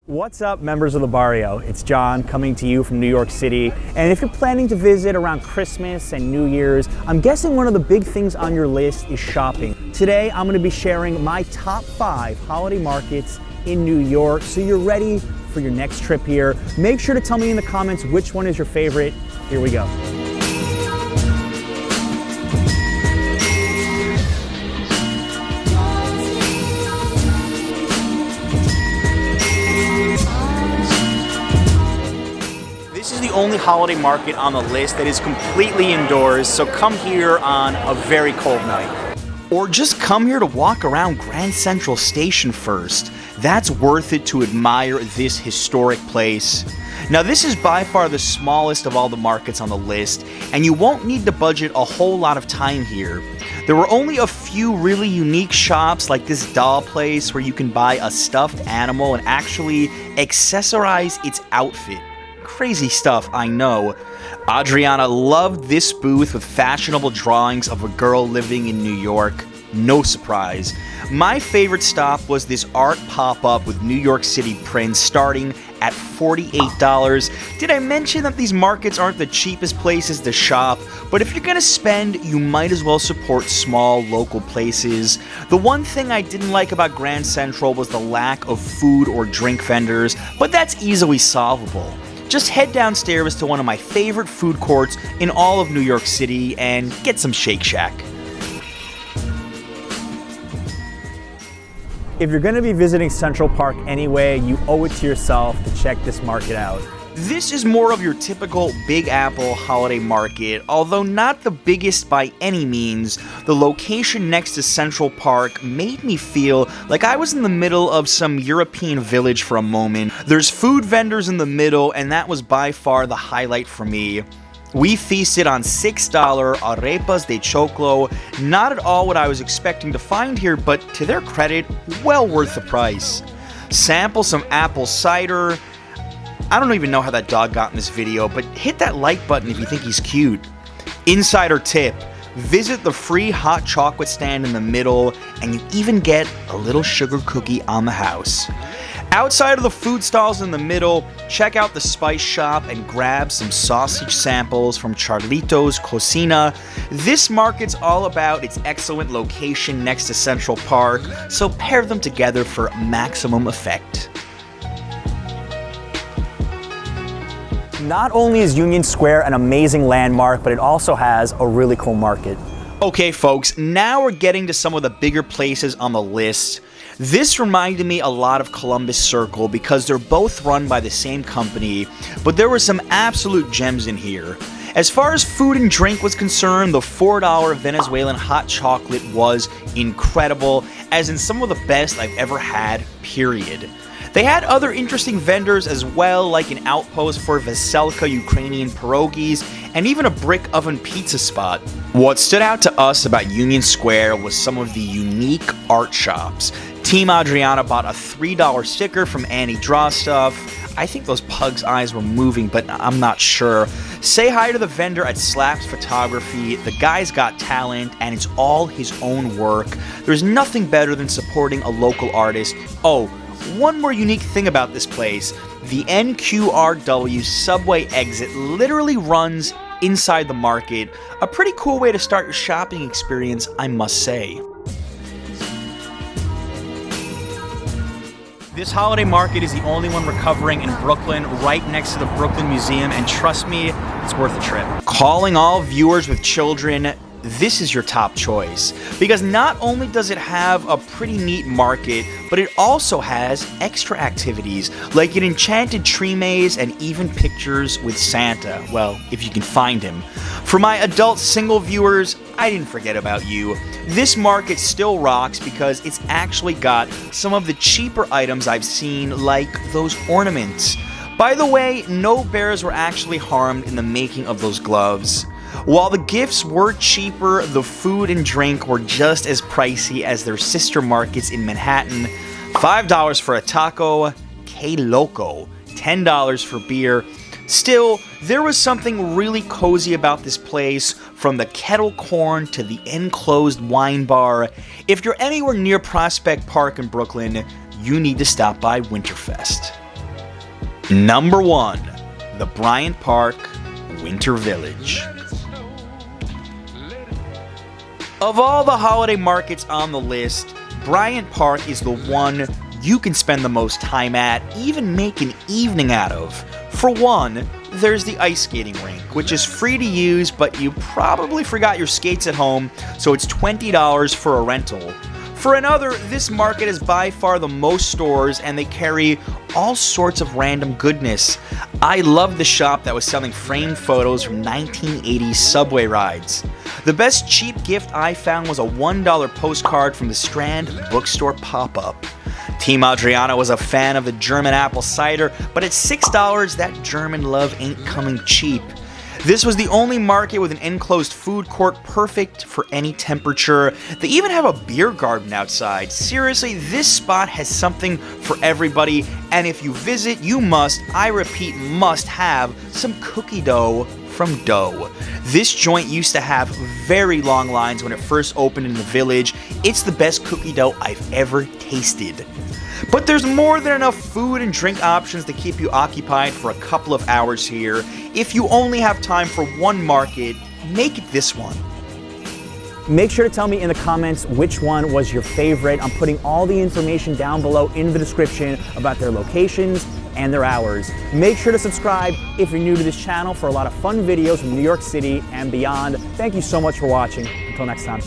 What's up, members of the barrio? It's John coming to you from New York City. And if you're planning to visit around Christmas and New Year's, I'm guessing one of the big things on your list is shopping. Today, I'm gonna be sharing my top 5 holiday markets in New York, so you're ready for your next trip here. Make sure to tell me in the comments which one is your favorite. Here we go. This is the only holiday market on the list that is completely indoors, so come here on a very cold night. Or just come here to walk around Grand Central Station first. That's worth it to admire this historic place. Now, this is by far the smallest of all the markets on the list, and you won't need to budget a whole lot of time here. There were only a few really unique shops like this doll place where you can buy a stuffed animal and actually accessorize its outfit. Crazy stuff, I know. Adriana loved this booth with fashionable drawings of a girl living in New York. No surprise. My favorite stop was this art pop-up with New York City prints starting at $48. Did I mention that these markets aren't the cheapest places to shop? But if you're gonna spend, you might as well support small local places. The one thing I didn't like about Grand Central was the lack of food or drink vendors, but that's easily solvable. Just head downstairs to one of my favorite food courts in all of New York City and get some Shake Shack. If you're gonna be visiting Central Park anyway, you owe it to yourself to check this market out. This is more of your typical Big Apple holiday market, although not the biggest by any means. The location next to Central Park made me feel like I was in the middle of some European village for a moment. There's food vendors in the middle, and that was by far the highlight for me. We feasted on $6 arepas de choclo, not at all what I was expecting to find here, but to their credit, well worth the price. Sample some apple cider. I don't even know how that dog got in this video, but hit that like button if you think he's cute. Insider tip, visit the free hot chocolate stand in the middle, and you even get a little sugar cookie on the house. Outside of the food stalls in the middle, check out the spice shop and grab some sausage samples from Charlito's Cocina. This market's all about its excellent location next to Central Park, so pair them together for maximum effect. Not only is Union Square an amazing landmark, but it also has a really cool market. Okay folks, now we're getting to some of the bigger places on the list. This reminded me a lot of Columbus Circle because they're both run by the same company, but there were some absolute gems in here. As far as food and drink was concerned, the $4 Venezuelan hot chocolate was incredible, as in some of the best I've ever had, period. They had other interesting vendors as well, like an outpost for Veselka Ukrainian pierogies, and even a brick oven pizza spot. What stood out to us about Union Square was some of the unique art shops. Team Adriana bought a $3 sticker from Annie Draw Stuff. I think those pug's eyes were moving, but I'm not sure. Say hi to the vendor at Slaps Photography. The guy's got talent, and it's all his own work. There's nothing better than supporting a local artist. Oh, one more unique thing about this place, the NQRW subway exit literally runs inside the market. A pretty cool way to start your shopping experience, I must say. This holiday market is the only one recovering in Brooklyn, right next to the Brooklyn Museum, and trust me, it's worth a trip. Calling all viewers with children, this is your top choice, because not only does it have a pretty neat market, but it also has extra activities like an enchanted tree maze and even pictures with Santa, well, if you can find him. For my adult single viewers, I didn't forget about you. This market still rocks because it's actually got some of the cheaper items I've seen, like those ornaments. By the way, no bears were actually harmed in the making of those gloves. While the gifts were cheaper, the food and drink were just as pricey as their sister markets in Manhattan. $5 for a taco, que loco. $10 for beer. Still, there was something really cozy about this place, from the kettle corn to the enclosed wine bar. If you're anywhere near Prospect Park in Brooklyn, you need to stop by Winterfest. Number 1. The Bryant Park Winter Village. Of all the holiday markets on the list, Bryant Park is the one you can spend the most time at, even make an evening out of. For one, there's the ice skating rink, which is free to use, but you probably forgot your skates at home, so it's $20 for a rental. For another, this market is by far the most stores, and they carry all sorts of random goodness. I love the shop that was selling framed photos from 1980s subway rides. The best cheap gift I found was a $1 postcard from the Strand bookstore pop-up. Team Adriana was a fan of the German apple cider, but at $6, that German love ain't coming cheap. This was the only market with an enclosed food court perfect for any temperature. They even have a beer garden outside. Seriously, this spot has something for everybody, and if you visit, you must, I repeat, must have some cookie dough from Dough. This joint used to have very long lines when it first opened in the village. It's the best cookie dough I've ever tasted. But there's more than enough food and drink options to keep you occupied for a couple of hours here. If you only have time for one market, make it this one. Make sure to tell me in the comments which one was your favorite. I'm putting all the information down below in the description about their locations and their hours. Make sure to subscribe if you're new to this channel for a lot of fun videos from New York City and beyond. Thank you so much for watching. Until next time.